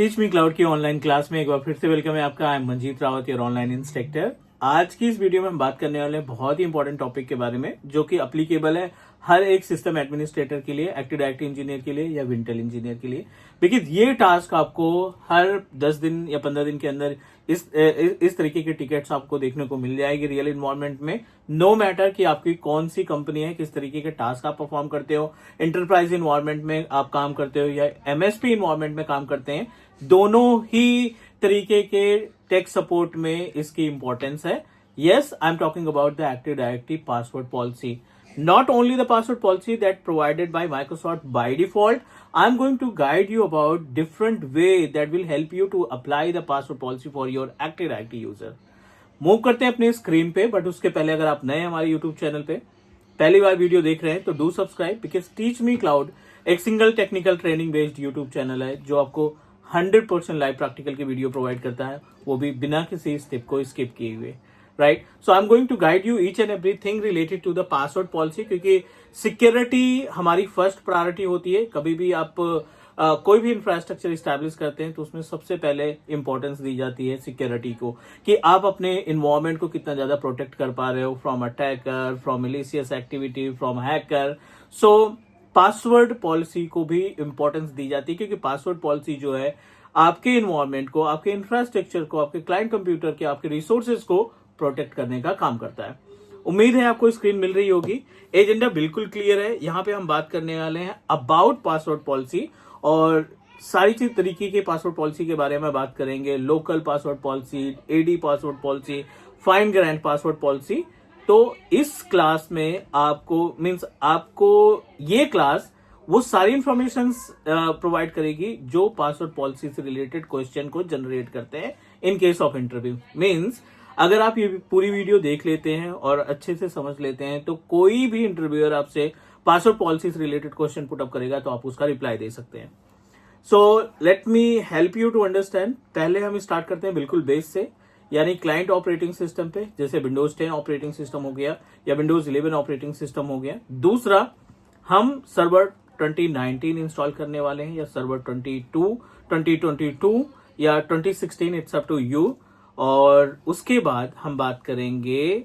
Teach me cloud की online class में एक बार फिर से वेलकम है आपका। I am Manjeet Rawat, your online instructor. आज की इस वीडियो में हम बात करने वाले हैं बहुत ही इंपॉर्टेंट टॉपिक के बारे में, जो कि अप्लीकेबल है हर एक सिस्टम एडमिनिस्ट्रेटर के लिए, एक्टिव डायरेक्टरी इंजीनियर के लिए या विंटेल इंजीनियर के लिए। बिकॉज ये टास्क आपको हर 10 दिन या 15 दिन के अंदर इस तरीके के टिकट्स आपको देखने को मिल जाएगी रियल इन्वायरमेंट में। नो मैटर कि आपकी कौन सी कंपनी है, किस तरीके के टास्क आप परफॉर्म करते हो, एंटरप्राइज इन्वायरमेंट में आप काम करते हो या एमएसपी इन्वायरमेंट में काम करते हैं, दोनों ही तरीके के टेक सपोर्ट में इसकी इंपॉर्टेंस है। Yes, I am talking about the active directory password policy. Not only the password policy that provided by Microsoft by default, I'm going to guide you about different way that will help you to apply the password policy for your Active Directory user. Move करते हैं अपने screen पे, but उसके पहले अगर आप नए हैं हमारे यूट्यूब चैनल पे, पहली बार वीडियो देख रहे हैं तो do subscribe, because teach me cloud एक single technical training based YouTube channel है जो आपको 100% लाइव प्रैक्टिकल की वीडियो प्रोवाइड करता है, वो भी बिना किसी स्टेप को स्किप किए हुए। Right, so I am going to guide you each and everything related to the password policy, क्योंकि सिक्योरिटी हमारी फर्स्ट प्रायोरिटी होती है। कभी भी आप कोई भी इंफ्रास्ट्रक्चर स्टैब्लिश करते हैं तो उसमें सबसे पहले इंपॉर्टेंस दी जाती है सिक्योरिटी को, कि आप अपने इन्वायरमेंट को कितना ज्यादा प्रोटेक्ट कर पा रहे हो from attacker, from malicious activity, from hacker. So password policy को भी इंपॉर्टेंस दी जाती है, क्योंकि पासवर्ड पॉलिसी जो है आपके इन्वायरमेंट को, आपके इंफ्रास्ट्रक्चर को, आपके क्लाइंट कंप्यूटर के, आपके रिसोर्सेज को प्रोटेक्ट करने का काम करता है। उम्मीद है आपको स्क्रीन मिल रही होगी। एजेंडा बिल्कुल क्लियर है। यहाँ पे हम बात करने वाले हैं अबाउट पासवर्ड पॉलिसी, और सारी चीज तरीके के पासवर्ड पॉलिसी के बारे में बात करेंगे। Local password policy, AD password policy, fine grant password policy. तो इस क्लास में आपको ये क्लास वो सारी इंफॉर्मेशन प्रोवाइड करेगी जो पासवर्ड पॉलिसी से रिलेटेड क्वेश्चन को जनरेट करते हैं in case of interview. Means अगर आप ये पूरी वीडियो देख लेते हैं और अच्छे से समझ लेते हैं तो कोई भी इंटरव्यूअर आपसे पासवर्ड पॉलिसी से रिलेटेड क्वेश्चन पुट अप करेगा तो आप उसका रिप्लाई दे सकते हैं। So let me help you to understand. पहले हम स्टार्ट करते हैं बिल्कुल बेस से, यानी क्लाइंट ऑपरेटिंग सिस्टम पे, जैसे विंडोज 10 ऑपरेटिंग सिस्टम हो गया या विंडोज 11 ऑपरेटिंग सिस्टम हो गया। दूसरा, हम सर्वर 2019 इंस्टॉल करने वाले हैं या सर्वर 2022 या 2016, इट्स अप टू यू। और उसके बाद हम बात करेंगे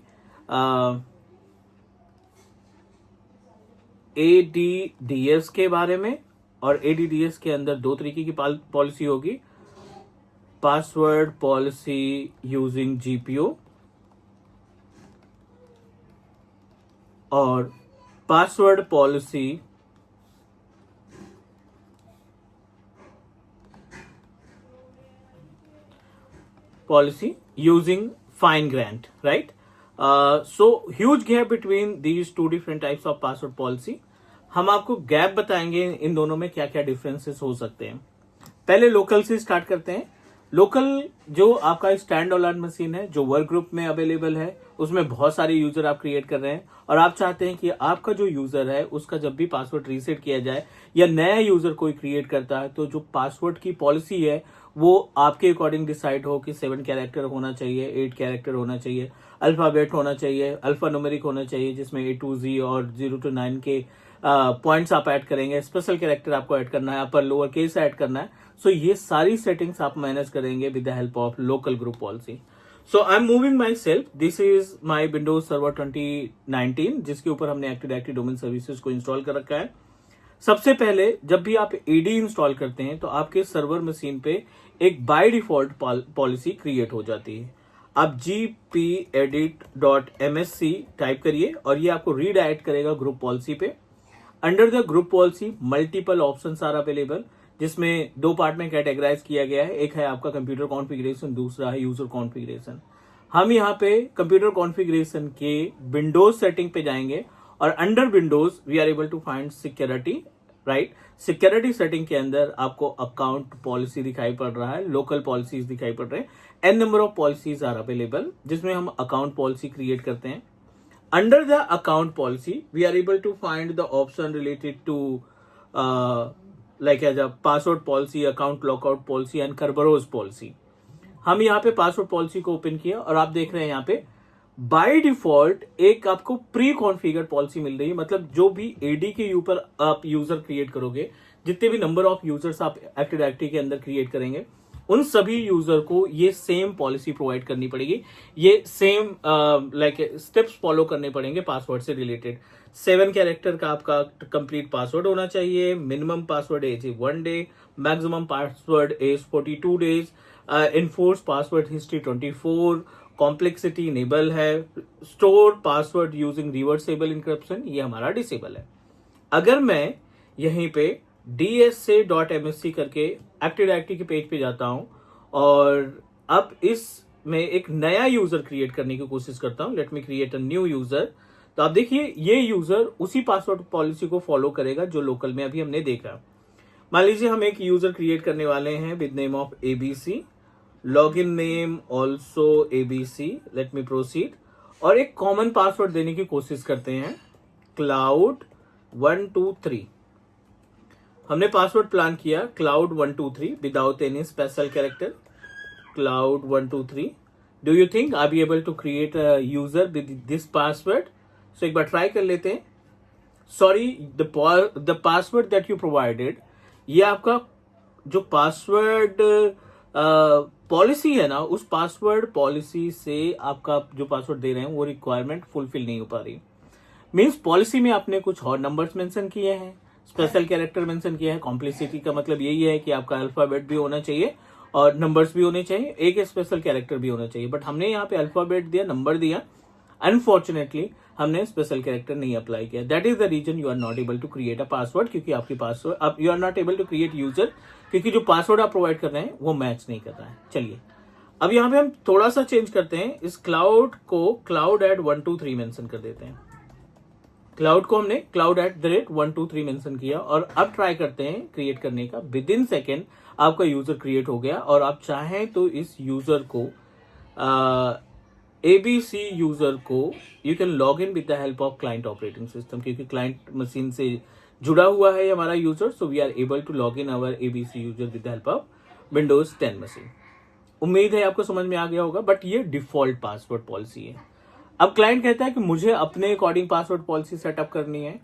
एडीडीएस के बारे में, और एडीडीएस के अंदर दो तरीके की पॉलिसी होगी, पासवर्ड पॉलिसी यूजिंग जीपीओ और password policy using fine grant, right? So huge gap between these two different types of password policy. हम आपको गैप बताएंगे इन दोनों में क्या क्या डिफरेंसेस हो सकते हैं। पहले लोकल से स्टार्ट करते हैं। लोकल जो आपका स्टैंड अलोन मशीन है, जो वर्क ग्रुप में अवेलेबल है, उसमें बहुत सारे यूजर आप क्रिएट कर रहे हैं और आप चाहते हैं कि आपका जो यूजर है उसका जब भी पासवर्ड रीसेट किया जाए या नया यूजर कोई क्रिएट करता है तो जो पासवर्ड की पॉलिसी है वो आपके अकॉर्डिंग डिसाइड हो कि 7 कैरेक्टर होना चाहिए, 8 कैरेक्टर होना चाहिए, अल्फाबेट होना चाहिए, अल्फा न्यूमेरिक होना चाहिए, जिसमें A to Z और 0 to 9 के पॉइंट्स आप ऐड करेंगे, स्पेशल कैरेक्टर आपको ऐड करना है, अपर लोअर केस ऐड करना है। सो ये सारी सेटिंग्स आप मैनेज करेंगे with the help of local group policy. So I am moving my self, this is my Windows server 2019, जिसके ऊपर हमने एक्टिव डायरेक्टरी डोमेन सर्विसेज को इंस्टॉल कर रखा है। सबसे पहले जब भी आप एडी इंस्टॉल करते हैं तो आपके सर्वर मशीन पे एक बाय डिफॉल्ट पॉलिसी क्रिएट हो जाती है। आप gpedit.msc टाइप करिए और ये आपको रीडायरेक्ट करेगा ग्रुप पॉलिसी पे। Under the group policy multiple options are available, जिसमें दो पार्ट में कैटेगराइज किया गया है। एक है आपका कंप्यूटर कॉन्फ़िगरेशन, दूसरा है यूजर कॉन्फ़िगरेशन। हम यहाँ पे कंप्यूटर कॉन्फ़िगरेशन के विंडोज सेटिंग पे जाएंगे और under Windows we are able to find security, right. Security setting के अंदर आपको अकाउंट पॉलिसी दिखाई पड़ रहा है, लोकल पॉलिसीज दिखाई पड़ रहे हैं, an number of policies are available, जिसमें हम अकाउंट पॉलिसी क्रिएट करते हैं। Under the account policy we are able to find the option related to like as a password policy, account lockout policy and Kerberos policy. हम यहाँ पे password policy को open किया और आप देख रहे हैं यहाँ पे बाय डिफॉल्ट एक आपको प्री कॉन्फ़िगर्ड पॉलिसी मिल रही है। मतलब जो भी एडी के ऊपर आप यूजर क्रिएट करोगे जितने भी नंबर ऑफ यूजर्स आप एक्टिव डायरेक्टरी के अंदर क्रिएट करेंगे उन सभी यूजर को ये सेम पॉलिसी प्रोवाइड करनी पड़ेगी, ये सेम लाइक स्टेप्स फॉलो करने पड़ेंगे पासवर्ड से रिलेटेड। 7 कैरेक्टर का आपका कंप्लीट पासवर्ड होना चाहिए, minimum password age 1 day, maximum password age 42 days, enforce password history 24, complexity enable है, store password using reversible encryption ये हमारा डिसेबल है। अगर मैं यहीं पे dsa.msc करके एक्टिव डायरेक्टरी के पेज पे जाता हूं और अब इसमें एक नया यूजर क्रिएट करने की कोशिश करता हूं, let me create a new user, तो आप देखिए ये यूजर उसी पासवर्ड पॉलिसी को फॉलो करेगा जो लोकल में अभी हमने देखा। मान लीजिए हम एक यूजर क्रिएट करने वाले हैं with name of ABC, login name also ABC, let me proceed, और एक कॉमन पासवर्ड देने की कोशिश करते हैं cloud123। हमने पासवर्ड प्लान किया cloud123 without any special character, cloud123। Do you think I be able to create a user with this password? So एक बार ट्राई कर लेते हैं। Sorry, the password that you provided, ये आपका जो पासवर्ड पॉलिसी है ना, उस पासवर्ड पॉलिसी से आपका जो पासवर्ड दे रहे हैं वो रिक्वायरमेंट फुलफिल नहीं हो पा रही। मीन्स पॉलिसी में आपने कुछ और नंबर्स मेंशन किए हैं, स्पेशल कैरेक्टर मेंशन किया है। कॉम्प्लेक्सिटी का मतलब यही है कि आपका अल्फाबेट भी होना चाहिए और नंबर्स भी होने चाहिए, एक स्पेशल कैरेक्टर भी होना चाहिए, बट हमने यहाँ पे अल्फाबेट दिया, नंबर दिया, अनफॉर्चुनेटली हमने स्पेशल कैरेक्टर नहीं अप्लाई किया। That is the reason you are not able to create a password, क्योंकि आपके पासवर्ड अब you are not able to create user, क्योंकि जो पासवर्ड आप प्रोवाइड कर रहे हैं वो मैच नहीं कर रहा है। चलिए अब यहाँ पे हम थोड़ा सा चेंज करते हैं, इस क्लाउड को cloud@123 मेंशन कर देते हैं। क्लाउड को हमने cloud@123 मेंशन किया और अब ट्राई करते हैं क्रिएट करने का। विद इन सेकेंड आपका यूजर क्रिएट हो गया और आप चाहें तो इस यूजर को एबीसी यूजर को you can log in with the help of client operating system, क्योंकि क्लाइंट मशीन से जुड़ा हुआ है हमारा user, so we are able to log in our ABC user with the help of Windows 10 machine. उम्मीद है आपको समझ में आ गया होगा, बट ये डिफॉल्ट पासवर्ड पॉलिसी है। अब क्लाइंट कहता है कि मुझे अपने अकॉर्डिंग पासवर्ड पॉलिसी सेटअप करनी है,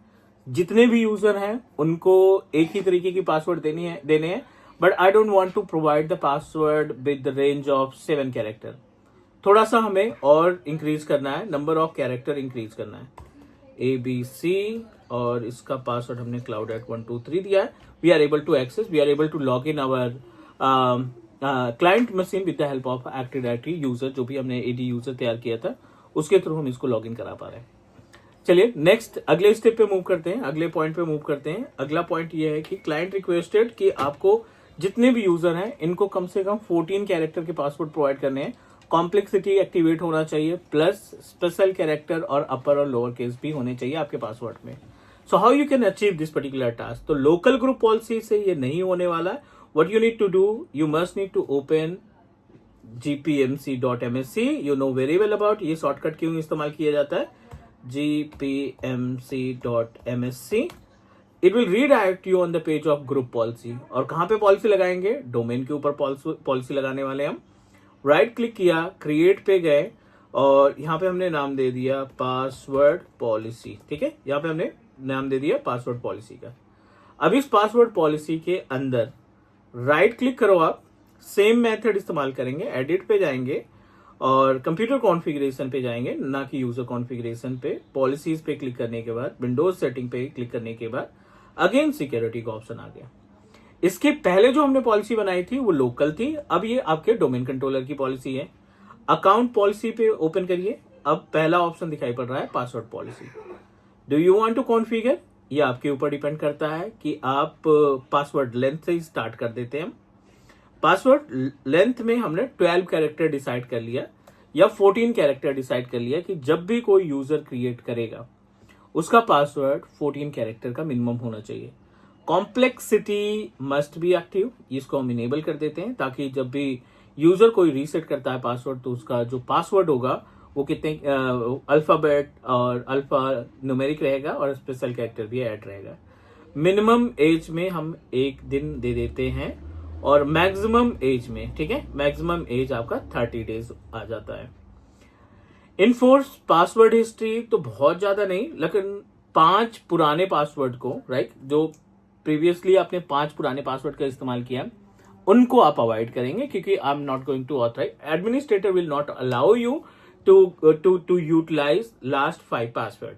जितने भी यूजर हैं उनको एक ही तरीके की पासवर्ड देने हैं, but I don't want to provide the password with the range of 7 character. थोड़ा सा हमें और इंक्रीज करना है, नंबर ऑफ कैरेक्टर इंक्रीज करना है, एबीसी, और इसका पासवर्ड हमने cloud@123 दिया है। We are able to access, we are able to log in our client machine with the help of active directory user, जो भी हमने एडी यूजर तैयार किया था उसके थ्रू हम इसको लॉग इन करा पा रहे हैं। चलिए नेक्स्ट अगले स्टेप पे मूव करते हैं, अगले पॉइंट पे मूव करते हैं। अगला पॉइंट ये है कि क्लाइंट रिक्वेस्टेड कि आपको जितने भी यूजर हैं इनको कम से कम 14 कैरेक्टर के पासवर्ड प्रोवाइड करने हैं, कॉम्प्लेक्सिटी एक्टिवेट होना चाहिए, प्लस स्पेशल कैरेक्टर और अपर और लोअर केस भी होने चाहिए आपके पासवर्ड में। So how you can achieve this particular task? तो लोकल ग्रुप पॉलिसी से ये नहीं होने वाला है। What you need to do, you must need to open gpmc.msc, you know very well about ये शॉर्टकट क्यों इस्तेमाल किया जाता है, gpmc.msc। It will redirect you on the page of group policy. और कहां पे पॉलिसी लगाएंगे? डोमेन के ऊपर पॉलिसी लगाने वाले हम। राइट क्लिक किया, क्रिएट पे गए और यहाँ पे हमने नाम दे दिया पासवर्ड पॉलिसी। ठीक है, यहाँ पे हमने नाम दे दिया पासवर्ड पॉलिसी का। अब इस पासवर्ड पॉलिसी के अंदर राइट क्लिक करो, आप सेम मेथड इस्तेमाल करेंगे, एडिट पे जाएंगे और कंप्यूटर कॉन्फ़िगरेशन पे जाएंगे, ना कि यूजर कॉन्फ़िगरेशन पे। पॉलिसीज पे क्लिक करने के बाद, विंडोज सेटिंग पे क्लिक करने के बाद अगेन सिक्योरिटी का ऑप्शन आ गया। इसके पहले जो हमने पॉलिसी बनाई थी वो लोकल थी, अब ये आपके डोमेन कंट्रोलर की पॉलिसी है। अकाउंट पॉलिसी पे ओपन करिए, अब पहला ऑप्शन दिखाई पड़ रहा है password policy. Do you want to configure? ये आपके ऊपर डिपेंड करता है कि आप पासवर्ड लेंथ से ही स्टार्ट कर देते हैं। पासवर्ड लेंथ में हमने 12 कैरेक्टर डिसाइड कर लिया या 14 कैरेक्टर डिसाइड कर लिया कि जब भी कोई यूजर क्रिएट करेगा उसका पासवर्ड 14 कैरेक्टर का मिनिमम होना चाहिए। कॉम्प्लेक्सिटी मस्ट बी एक्टिव, इसको हम इनेबल कर देते हैं ताकि जब भी यूजर कोई रीसेट करता है पासवर्ड तो उसका जो पासवर्ड होगा वो कितने अल्फाबेट और अल्फा न्यूमेरिक रहेगा और स्पेशल कैरेक्टर भी ऐड रहेगा। मिनिमम एज में हम 1 दिन दे देते हैं और मैक्सिमम एज में, ठीक है, मैक्सिमम एज आपका 30 डेज आ जाता है। इनफोर्स पासवर्ड हिस्ट्री तो बहुत ज्यादा नहीं, लेकिन 5 पुराने पासवर्ड को, राइट, जो प्रीवियसली आपने 5 पुराने पासवर्ड का इस्तेमाल किया उनको आप अवॉइड करेंगे, क्योंकि I am not going to authorise, administrator will not allow you to utilise last 5 password.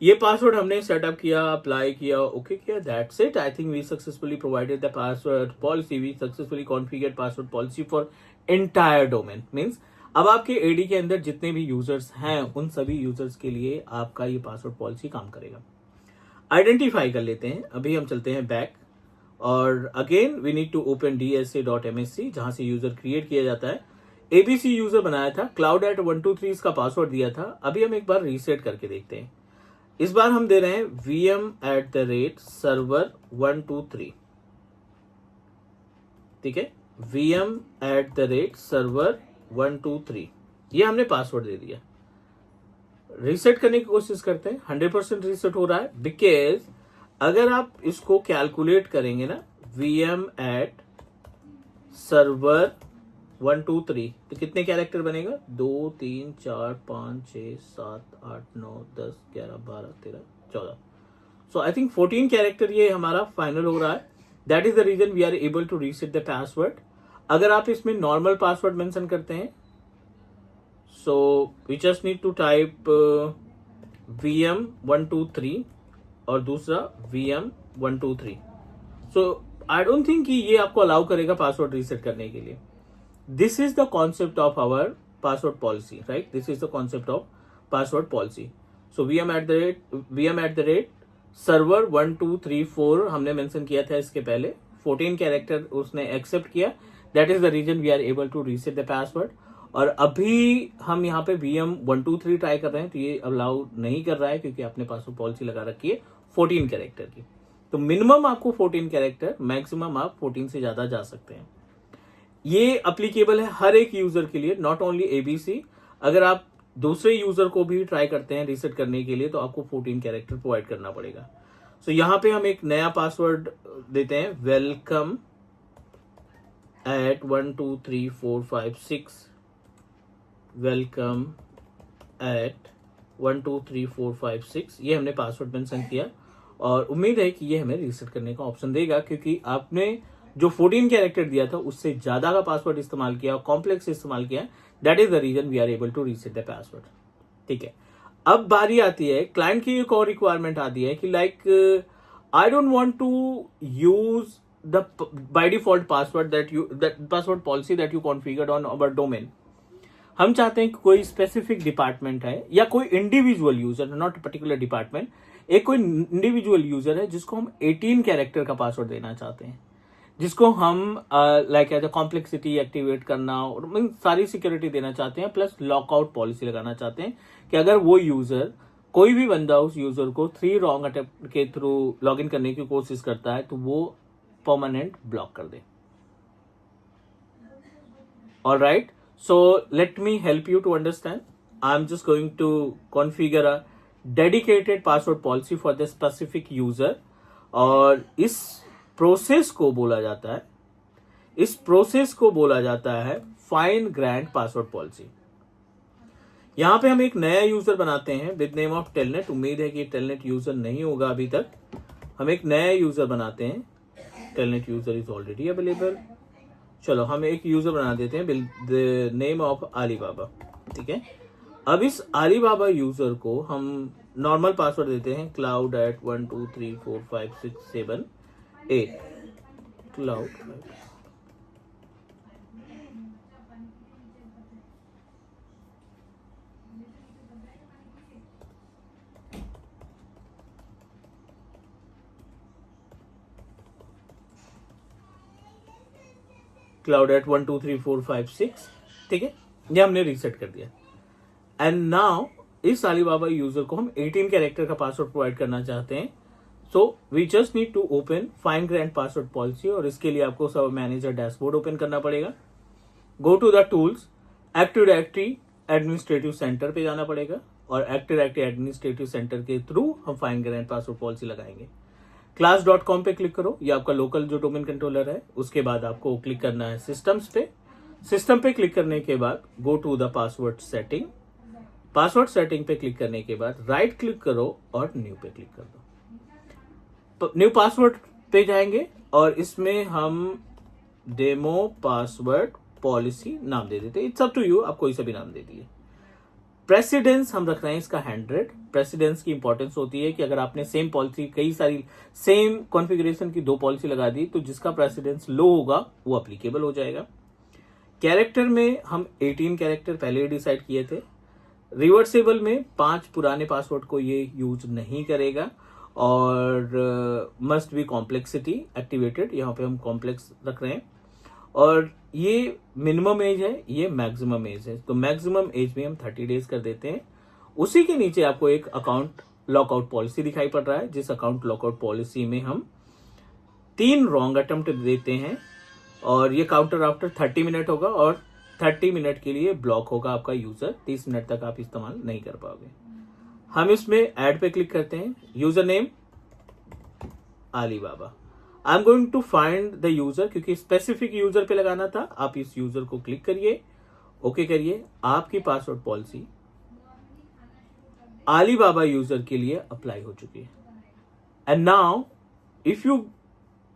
ये पासवर्ड हमने सेटअप किया, अप्लाई किया, ओके किया, that's it. I think we successfully provided the password policy, we successfully configured password policy for entire domain. Means अब आपके AD के अंदर जितने भी यूजर्स हैं उन सभी यूजर्स के लिए आपका ये पासवर्ड पॉलिसी काम करेगा। आइडेंटिफाई कर लेते हैं। अभी हम चलते हैं बैक और again we need to open dsa.msc जहां से यूजर क्रिएट किया जाता है। एबीसी यूजर बनाया था, cloud@123 इसका पासवर्ड दिया था। अभी हम एक बार रीसेट करके देखते हैं। इस बार हम दे रहे हैं VM@server123, ठीक है, VM@server123 ये हमने पासवर्ड दे दिया। रीसेट करने की कोशिश करते हैं। 100% रीसेट हो रहा है, बिकॉज अगर आप इसको कैलकुलेट करेंगे ना VM@server123 तो कितने कैरेक्टर बनेगा? 2 3 4 5 6 7 8 9 10 11 12 13 14। सो आई थिंक 14 कैरेक्टर ये हमारा फाइनल हो रहा है। That is the reason we are able to reset the password. अगर आप इसमें नॉर्मल पासवर्ड मेंशन करते हैं, so we just need to type VM123 और दूसरा VM123। So I don't think कि ये आपको अलाउ करेगा पासवर्ड रीसेट करने के लिए। This is the concept of our password policy, right? This is the concept of password policy. So VM@ server1234 हमने मेंशन किया था इसके पहले। 14 कैरेक्टर उसने एक्सेप्ट किया, that is the reason we are able to reset the password. और अभी हम यहाँ पे VM123 ट्राई कर रहे हैं तो ये अलाउ नहीं कर रहा है, क्योंकि आपने पासवर्ड पॉलिसी लगा रखी है 14 कैरेक्टर की। तो मिनिमम आपको 14 कैरेक्टर, मैक्सिमम आप 14 से ज्यादा जा सकते हैं। ये अप्लीकेबल है हर एक यूजर के लिए, नॉट ओनली एबीसी। अगर आप दूसरे यूजर को भी ट्राई करते हैं रीसेट करने के लिए तो आपको 14 कैरेक्टर प्रोवाइड करना पड़ेगा। सो यहाँ पे हम एक नया पासवर्ड देते हैं, welcome@12345 welcome@12345 ये हमने पासवर्ड मेंशन किया और उम्मीद है कि ये हमें रीसेट करने का ऑप्शन देगा, क्योंकि आपने जो 14 कैरेक्टर दिया था उससे ज्यादा का पासवर्ड इस्तेमाल किया और कॉम्प्लेक्स इस्तेमाल किया। That is the reason we are able to reset the password, ठीक है। अब बारी आती है क्लाइंट की, एक और रिक्वायरमेंट आती है कि like I don't want to use the by default password that password policy that you configured on our domain. हम चाहते हैं कि कोई स्पेसिफिक डिपार्टमेंट है या कोई individual user, not particular department, एक कोई इंडिविजुअल यूजर है जिसको हम 18 कैरेक्टर का पासवर्ड देना चाहते हैं, जिसको हम like as a complexity activate करना और सारी सिक्योरिटी देना चाहते हैं, प्लस लॉकआउट पॉलिसी लगाना चाहते हैं कि अगर वो यूजर, कोई भी बंदा उस यूजर को 3 रॉन्ग अटेम्प्ट के थ्रू लॉग इन करने की कोशिश करता है तो वो परमानेंट ब्लॉक कर दे। Alright, so let me help you to understand. I'm just going to configure a dedicated password policy for the specific user और इस प्रोसेस को बोला जाता है फाइन ग्रैंड पासवर्ड पॉलिसी। यहां पे हम एक नया यूजर बनाते हैं विद नेम ऑफ टेलनेट। उम्मीद है कि टेलनेट यूजर नहीं होगा अभी तक। हम एक नया यूजर बनाते हैं, telnet user is already available. चलो हम एक यूजर बना देते हैं with the name of Alibaba, ठीक है। अब इस अलीबाबा यूजर को हम नॉर्मल पासवर्ड देते हैं cloud@1234567 क्लाउड। cloud@1234567, ठीक है, ये हमने रीसेट कर दिया। एंड नाउ इस अलीबाबा यूजर को हम 18 कैरेक्टर का पासवर्ड प्रोवाइड करना चाहते हैं। So we just need to open fine grand password policy और इसके लिए आपको सर्वर मैनेजर डैशबोर्ड ओपन करना पड़ेगा। Go to the tools, active directory administrative centre पे जाना पड़ेगा और एक्टिव डायरेक्टरी एडमिनिस्ट्रेटिव सेंटर के थ्रू हम फाइन ग्रैंड पासवर्ड पॉलिसी लगाएंगे। class.com पे क्लिक करो, ये आपका लोकल जो डोमेन कंट्रोलर है। उसके बाद आपको क्लिक करना है सिस्टम्स पे। सिस्टम पे क्लिक करने के बाद go to the password setting. Password setting पे क्लिक करने के बाद राइट क्लिक करो और न्यू पे क्लिक कर दो। न्यू पासवर्ड पे जाएंगे और इसमें हम डेमो पासवर्ड पॉलिसी नाम दे देते हैं। इट्स अप टू यू, आप कोई सा भी नाम दे दिए। प्रेसिडेंस हम रख रहे हैं इसका 100। प्रेसिडेंस की इंपॉर्टेंस होती है कि अगर आपने सेम पॉलिसी, कई सारी सेम कॉन्फ़िगरेशन की 2 पॉलिसी लगा दी तो जिसका प्रेसिडेंस लो होगा वो अप्लीकेबल हो जाएगा। कैरेक्टर में हम 18 कैरेक्टर पहले ही डिसाइड किए थे। रिवर्सेबल में 5 पुराने पासवर्ड को ये यूज नहीं करेगा और मस्ट बी कॉम्प्लेक्सिटी एक्टिवेटेड, यहाँ पे हम कॉम्प्लेक्स रख रहे हैं। और ये मिनिमम एज है, ये मैक्सिमम एज है, तो मैक्सिमम एज में हम 30 डेज कर देते हैं। उसी के नीचे आपको एक अकाउंट लॉकआउट पॉलिसी दिखाई पड़ रहा है, जिस अकाउंट लॉकआउट पॉलिसी में हम 3 रॉन्ग अटेम्प्ट देते हैं और ये काउंटर आफ्टर 30 मिनट होगा और 30 मिनट के लिए ब्लॉक होगा आपका यूजर। 30 मिनट तक आप इस्तेमाल नहीं कर पाओगे। हम इसमें ऐड पे क्लिक करते हैं। User name Alibaba. I am going to find the user, क्योंकि स्पेसिफिक यूजर पे लगाना था। आप इस यूजर को क्लिक करिए, ओके करिए। आपकी पासवर्ड पॉलिसी अलीबाबा यूजर के लिए अप्लाई हो चुकी है। And now if you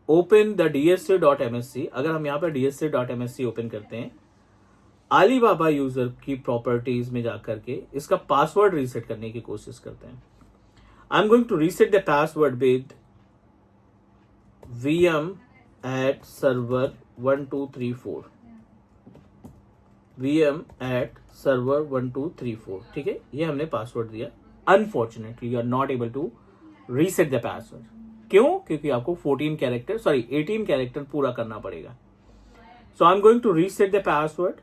open the dsa.msc, अगर हम यहाँ पर dsa.msc ओपन करते हैं, अलीबाबा यूजर की प्रॉपर्टीज में जाकर के इसका पासवर्ड रीसेट करने की कोशिश करते हैं। I am going to reset the password with VM at server 1234, VM at server 1234। ठीक है, ये हमने पासवर्ड दिया। Unfortunately you are not able to reset the password. क्यों? क्योंकि आपको 18 कैरेक्टर पूरा करना पड़ेगा। So I am going to reset the password,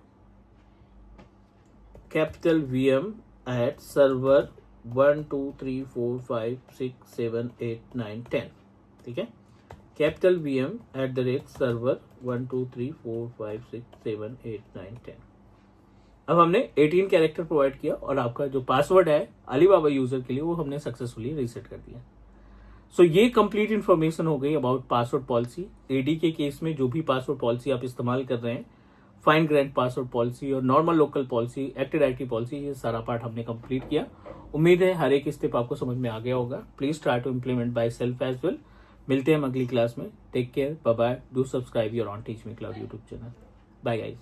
capital VM at server 1 2 3 4 5 6 7 8 9 10। ठीक है, कैपिटल VM @server 1 2 3 4 5 6 7 8 9 10। अब हमने 18 कैरेक्टर प्रोवाइड किया और आपका जो पासवर्ड है अलीबाबा यूजर के लिए वो हमने सक्सेसफुली रीसेट कर दिया। सो ये कंप्लीट इन्फॉर्मेशन हो गई अबाउट पासवर्ड पॉलिसी। एडी के केस में जो भी पासवर्ड पॉलिसी आप इस्तेमाल कर रहे हैं, फाइन ग्रैंड पासवर्ड पॉलिसी और normal local policy, active directory policy, ये सारा पार्ट हमने कंप्लीट किया। उम्मीद है हर एक स्टेप आपको समझ में आ गया होगा। Please try to implement by self as well. मिलते हैं हम अगली क्लास में। Take care, bye bye. Do subscribe your on teach me cloud YouTube channel. Bye guys.